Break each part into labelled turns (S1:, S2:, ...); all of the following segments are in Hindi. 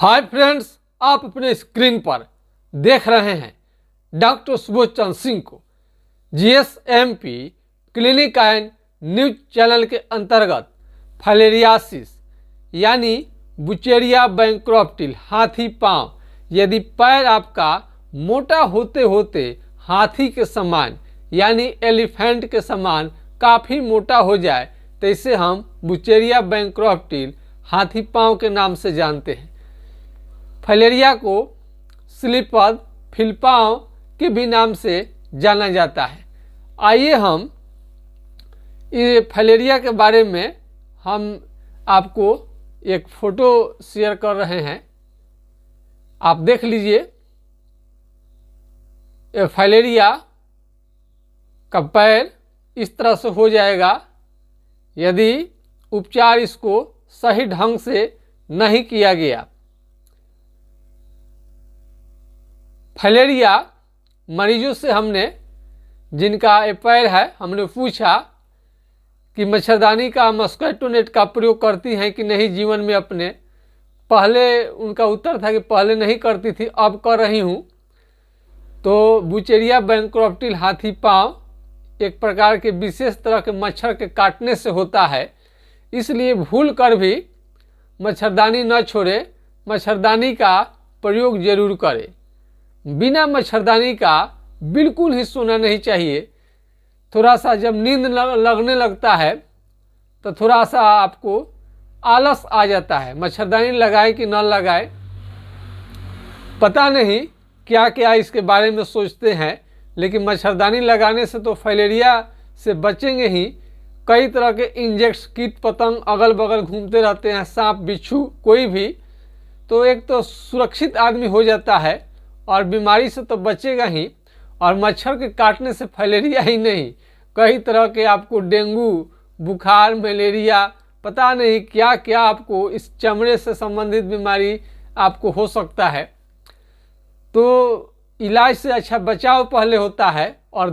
S1: हाय फ्रेंड्स, आप अपने स्क्रीन पर देख रहे हैं डॉक्टर सुबोध चंद्र सिंह को जीएसएमपी क्लिनिक एंड न्यूज चैनल के अंतर्गत फाइलेरियासिस यानी बुचेरिया बैंक्रप्टिल हाथी पांव। यदि पैर आपका मोटा होते होते हाथी के समान यानी एलिफेंट के समान काफ़ी मोटा हो जाए तो इसे हम बुचेरिया बैंक्रप्टिल हाथी पांव के नाम से जानते हैं। फाइलेरिया को स्लीपद फिलपांव के भी नाम से जाना जाता है। आइए हम ये फाइलेरिया के बारे में हम आपको एक फ़ोटो शेयर कर रहे हैं, आप देख लीजिए। ये फाइलेरिया का पैर इस तरह से हो जाएगा यदि उपचार इसको सही ढंग से नहीं किया गया। फाइलेरिया मरीजों से हमने जिनका ये पैर है हमने पूछा कि मच्छरदानी का मस्किटो नेट का प्रयोग करती हैं कि नहीं जीवन में अपने। पहले उनका उत्तर था कि पहले नहीं करती थी, अब कर रही हूँ। तो बुचेरिया बैंक्रप्टिल हाथी पांव एक प्रकार के विशेष तरह के मच्छर के काटने से होता है, इसलिए भूल कर भी मच्छरदानी न छोड़े, मच्छरदानी का प्रयोग जरूर करें। बिना मच्छरदानी का बिल्कुल ही सोना नहीं चाहिए। थोड़ा सा जब नींद लगने लगता है तो थोड़ा सा आपको आलस आ जाता है। मच्छरदानी लगाए कि न लगाए पता नहीं क्या क्या इसके बारे में सोचते हैं, लेकिन मच्छरदानी लगाने से तो फाइलेरिया से बचेंगे ही। कई तरह के इंजेक्ट्स कीट पतंग अगल बगल घूमते रहते हैं, सांप बिच्छू कोई भी, तो एक तो सुरक्षित आदमी हो जाता है और बीमारी से तो बचेगा ही। और मच्छर के काटने से फाइलेरिया ही नहीं, कई तरह के आपको डेंगू, बुखार, मलेरिया, पता नहीं क्या क्या आपको इस चमड़े से संबंधित बीमारी आपको हो सकता है। तो इलाज से अच्छा बचाव पहले होता है। और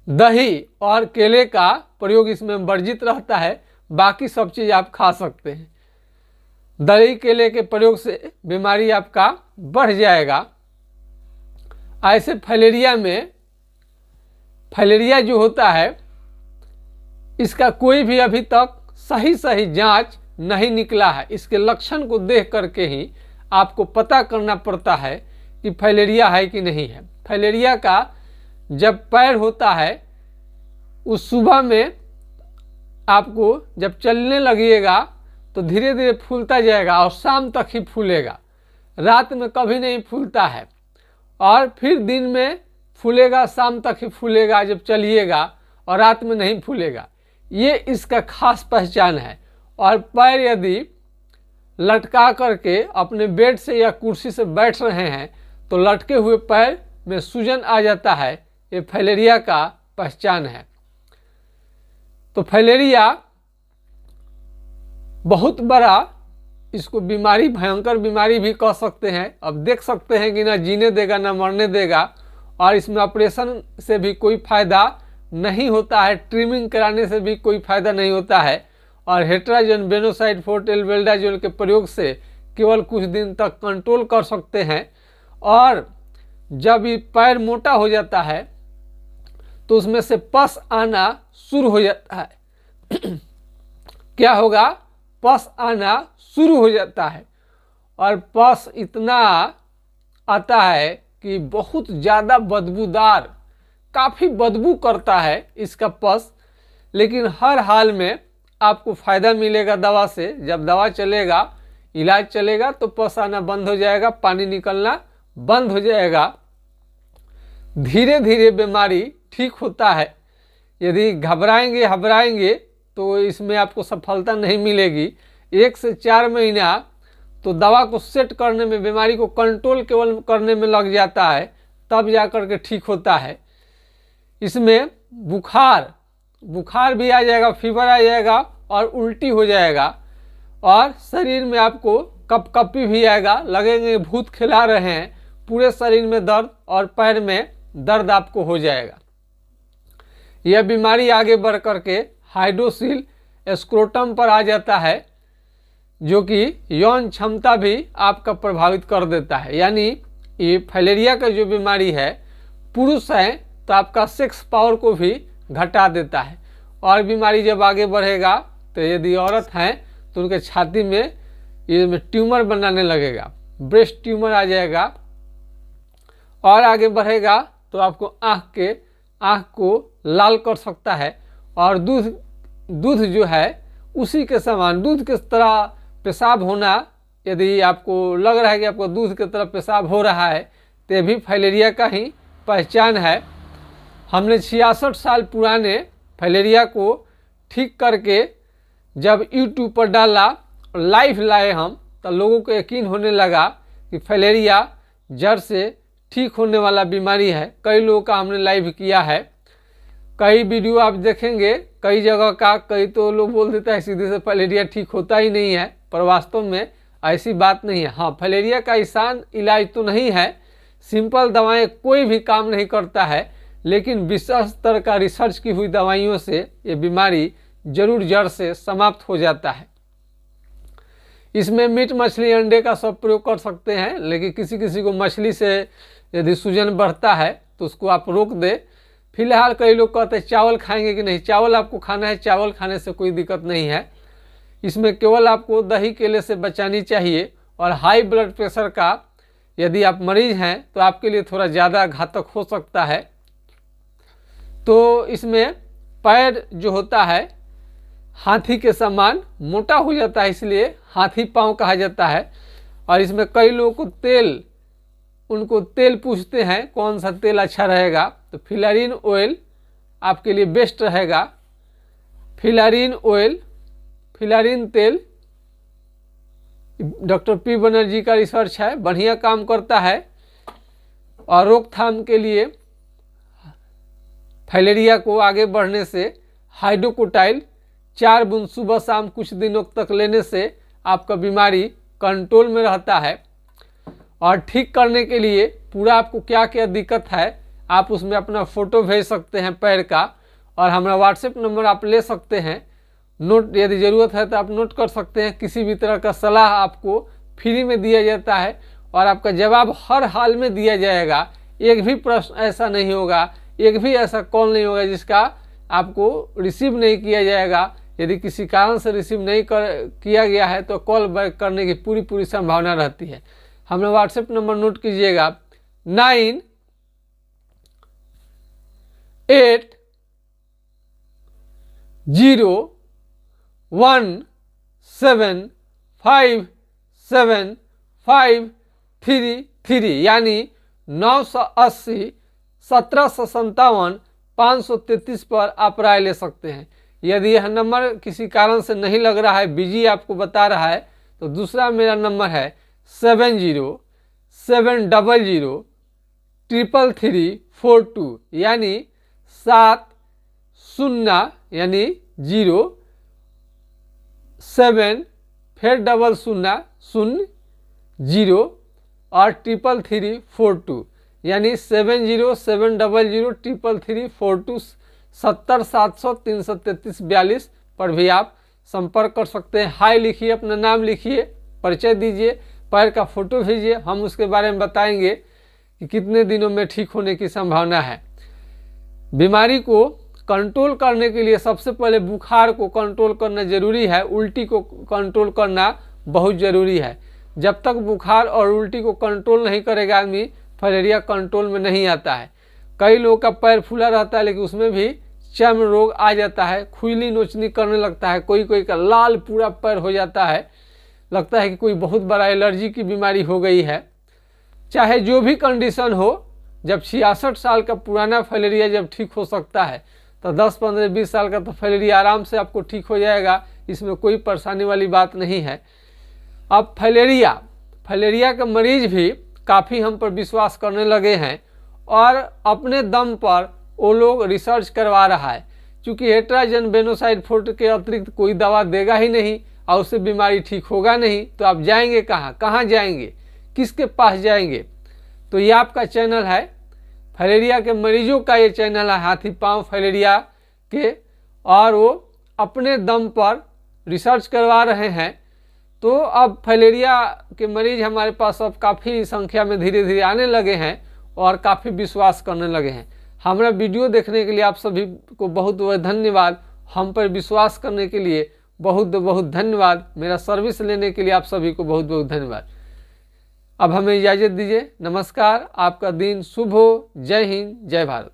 S1: दही और केले का प्रयोग इसमें वर्जित रहता है, बाकी सब चीज़ आप खा सकते हैं। दही केले के प्रयोग से बीमारी आपका बढ़ जाएगा। ऐसे फाइलेरिया जो होता है इसका कोई भी अभी तक सही जांच नहीं निकला है। इसके लक्षण को देख करके ही आपको पता करना पड़ता है कि फाइलेरिया है कि नहीं है। फाइलेरिया का जब पैर होता है उस सुबह में आपको जब चलने लगिएगा तो धीरे धीरे फूलता जाएगा और शाम तक ही फूलेगा, रात में कभी नहीं फूलता है। और फिर दिन में फूलेगा, शाम तक ही फूलेगा जब चलिएगा, और रात में नहीं फूलेगा। ये इसका खास पहचान है। और पैर यदि लटका करके अपने बेड से या कुर्सी से बैठ रहे हैं तो लटके हुए पैर में सूजन आ जाता है, ये फाइलेरिया का पहचान है। तो फाइलेरिया बहुत बड़ा इसको बीमारी, भयंकर बीमारी भी कह सकते हैं। अब देख सकते हैं कि ना जीने देगा ना मरने देगा, और इसमें ऑपरेशन से भी कोई फ़ायदा नहीं होता है, ट्रिमिंग कराने से भी कोई फ़ायदा नहीं होता है। और हेट्राजोन, बेनोसाइड, फोर्ट एल्बेंडाजोल के प्रयोग से केवल कुछ दिन तक कंट्रोल कर सकते हैं। और जब ये पैर मोटा हो जाता है तो उसमें से पस आना शुरू हो जाता है। क्या होगा? पस आना शुरू हो जाता है। और पस इतना आता है कि बहुत ज़्यादा बदबूदार, काफ़ी बदबू करता है इसका पस। लेकिन हर हाल में आपको फ़ायदा मिलेगा दवा से। जब दवा चलेगा, इलाज चलेगा तो पस आना बंद हो जाएगा, पानी निकलना बंद हो जाएगा। धीरे धीरे बीमारी ठीक होता है। यदि घबराएंगे तो इसमें आपको सफलता नहीं मिलेगी। 1 से 4 महीना तो दवा को सेट करने में, बीमारी को कंट्रोल केवल करने में लग जाता है, तब जाकर के ठीक होता है। इसमें बुखार भी आ जाएगा, फीवर आ जाएगा और उल्टी हो जाएगा। और शरीर में आपको कपकपी भी आएगा, लगेंगे भूत खिला रहे हैं। पूरे शरीर में दर्द और पैर में दर्द आपको हो जाएगा। यह बीमारी आगे बढ़ करके हाइड्रोसिल स्क्रोटम पर आ जाता है, जो कि यौन क्षमता भी आपका प्रभावित कर देता है। यानी ये फाइलेरिया का जो बीमारी है, पुरुष है तो आपका सेक्स पावर को भी घटा देता है। और बीमारी जब आगे बढ़ेगा तो यदि औरत हैं तो उनके छाती में ये ट्यूमर बनाने लगेगा, ब्रेस्ट ट्यूमर आ जाएगा। और आगे बढ़ेगा तो आपको आँख को लाल कर सकता है। और दूध जो है उसी के समान, दूध की तरह पेशाब होना, यदि आपको लग रहा है कि आपको दूध की तरह पेशाब हो रहा है तो ये भी फाइलेरिया का ही पहचान है। हमने 66 साल पुराने फाइलेरिया को ठीक करके जब यूट्यूब पर डाला, लाइव लाए हम, तो लोगों को यकीन होने लगा कि फाइलेरिया जड़ से ठीक होने वाला बीमारी है। कई लोगों का हमने लाइव किया है, कई वीडियो आप देखेंगे कई जगह का, कई तो लोग बोल देता है सीधे से फाइलेरिया ठीक होता ही नहीं है, पर वास्तव में ऐसी बात नहीं है। हाँ, फाइलेरिया का आसान इलाज तो नहीं है, सिंपल दवाएं कोई भी काम नहीं करता है, लेकिन विशेष स्तर का रिसर्च की हुई दवाइयों से ये बीमारी जरूर जड़ से समाप्त हो जाता है। इसमें मीट मछली अंडे का सब प्रयोग कर सकते हैं, लेकिन किसी किसी को मछली से यदि सूजन बढ़ता है तो उसको आप रोक दे। फिलहाल कई लोग कहते हैं चावल खाएंगे कि नहीं, चावल आपको खाना है, चावल खाने से कोई दिक्कत नहीं है। इसमें केवल आपको दही केले से बचानी चाहिए। और हाई ब्लड प्रेशर का यदि आप मरीज हैं तो आपके लिए थोड़ा ज़्यादा घातक हो सकता है। तो इसमें पैर जो होता है हाथी के समान मोटा हो जाता है, इसलिए हाथी पाँव कहा जाता है। और इसमें कई लोगों को उनको तेल पूछते हैं कौन सा तेल अच्छा रहेगा, तो फिलारिन ऑयल आपके लिए बेस्ट रहेगा। फिलारिन ऑयल, फिलारिन तेल डॉक्टर पी बनर्जी का रिसर्च है, बढ़िया काम करता है। और रोकथाम के लिए फाइलेरिया को आगे बढ़ने से हाइड्रोकोटाइल 4 बूंद सुबह शाम कुछ दिनों तक लेने से आपका बीमारी कंट्रोल में रहता है। और ठीक करने के लिए पूरा आपको क्या क्या दिक्कत है आप उसमें अपना फ़ोटो भेज सकते हैं पैर का, और हमारा व्हाट्सएप नंबर आप ले सकते हैं, नोट यदि ज़रूरत है तो आप नोट कर सकते हैं। किसी भी तरह का सलाह आपको फ्री में दिया जाता है और आपका जवाब हर हाल में दिया जाएगा। एक भी प्रश्न ऐसा नहीं होगा, एक भी ऐसा कॉल नहीं होगा जिसका आपको रिसीव नहीं किया जाएगा। यदि किसी कारण से रिसीव नहीं किया गया है तो कॉल बैक करने की पूरी संभावना रहती है। हमें व्हाट्सएप नंबर नोट कीजिएगा 9801757533, यानी 980 1757 533 पर आप राय ले सकते हैं। यदि यह नंबर किसी कारण से नहीं लग रहा है, बिजी आपको बता रहा है, तो दूसरा मेरा नंबर है 7070333342, यानी 70 यानी 07 फिर 0000 और 333342, यानी 7070333342 70 700 333 42 पर भी आप संपर्क कर सकते हैं। हाय लिखिए, अपना नाम लिखिए, परिचय दीजिए, पैर का फोटो भेजिए, हम उसके बारे में बताएंगे कि कितने दिनों में ठीक होने की संभावना है। बीमारी को कंट्रोल करने के लिए सबसे पहले बुखार को कंट्रोल करना जरूरी है, उल्टी को कंट्रोल करना बहुत ज़रूरी है। जब तक बुखार और उल्टी को कंट्रोल नहीं करेगा आदमी, फाइलेरिया कंट्रोल में नहीं आता है। कई लोगों का पैर फूला रहता है लेकिन उसमें भी चर्म रोग आ जाता है, खुजली नोचनी करने लगता है, कोई का लाल पूरा पैर हो जाता है, लगता है कि कोई बहुत बड़ा एलर्जी की बीमारी हो गई है। चाहे जो भी कंडीशन हो, जब 66 साल का पुराना फाइलेरिया जब ठीक हो सकता है तो 10 15 20 साल का तो फाइलेरिया आराम से आपको ठीक हो जाएगा, इसमें कोई परेशानी वाली बात नहीं है। अब फाइलेरिया के मरीज भी काफ़ी हम पर विश्वास करने लगे हैं और अपने दम पर वो लोग रिसर्च करवा रहा है, क्योंकि हेट्राजन बेनोसाइड फोर्ट के अतिरिक्त कोई दवा देगा ही नहीं और उससे बीमारी ठीक होगा नहीं, तो आप जाएंगे कहाँ जाएंगे, किसके पास जाएंगे? तो ये आपका चैनल है, फाइलेरिया के मरीजों का ये चैनल है, हाथी पाँव फाइलेरिया के, और वो अपने दम पर रिसर्च करवा रहे हैं। तो अब फाइलेरिया के मरीज हमारे पास अब काफ़ी संख्या में धीरे धीरे आने लगे हैं और काफ़ी विश्वास करने लगे हैं। हमारा वीडियो देखने के लिए आप सभी को बहुत बहुत धन्यवाद। हम पर विश्वास करने के लिए बहुत बहुत धन्यवाद। मेरा सर्विस लेने के लिए आप सभी को बहुत बहुत धन्यवाद। अब हमें इजाज़त दीजिए। नमस्कार, आपका दिन शुभ हो। जय हिंद, जय भारत।